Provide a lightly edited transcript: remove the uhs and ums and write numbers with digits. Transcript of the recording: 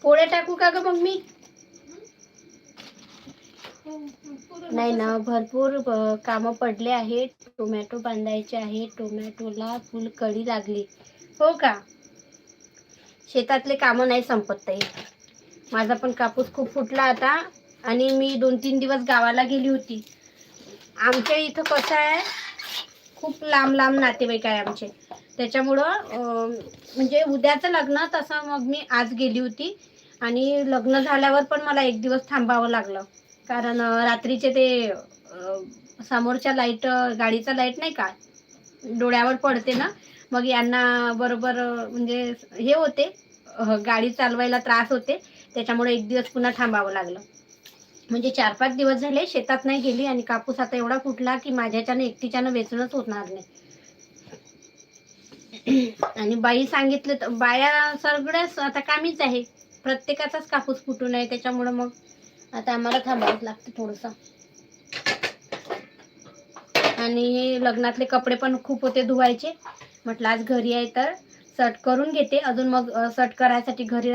पोळ्या टाकू का ग मम्मी? नाही ना, भरपूर कामं पडले आहेत. टोमॅटो बांधायचे आहे, टोमॅटोला फुल कळी लागली. हो का? शेतातले कामं नाही संपत ताई. माझा पण कापूस खूप फुटला आता आणि मी 2-3 दिवस गावाला गेली होती. आमच्या इथं कसं आहे, खूप लांब लांब नातेवाईक आहे आमचे. त्याच्यामुळं म्हणजे उद्याचं लग्न, तसं मग मी आज गेली होती आणि लग्न झाल्यावर पण मला 1 दिवस थांबावं लागलं. कारण रात्रीचे ते समोरच्या लाईट, गाडीचा लाईट नाही का डोळ्यावर पडते ना, मग यांना बरोबर म्हणजे हे होते, गाडी चालवायला त्रास होते. त्याच्यामुळे 1 दिवस पुन्हा थांबावं लागलं. म्हणजे 4-5 दिवस झाले शेतात नाही गेली आणि कापूस आता एवढा फुटला की माझ्याच्यानं एकटीच्यानं वेचणंच होणार नाही. आणि बाई सांगितलं तर बाया सगळ्याच आता कामीच आहे. प्रत्येकाचाच कापूस फुटू नये, त्याच्यामुळं मग आता आम्हाला थांबावंच लागतं थोडंसं. आणि लग्नातले कपडे पण खूप होते धुवायचे. म्हटलं आज घरी आहे तर सट करून घेते. अजून मग सट करायसाठी घरी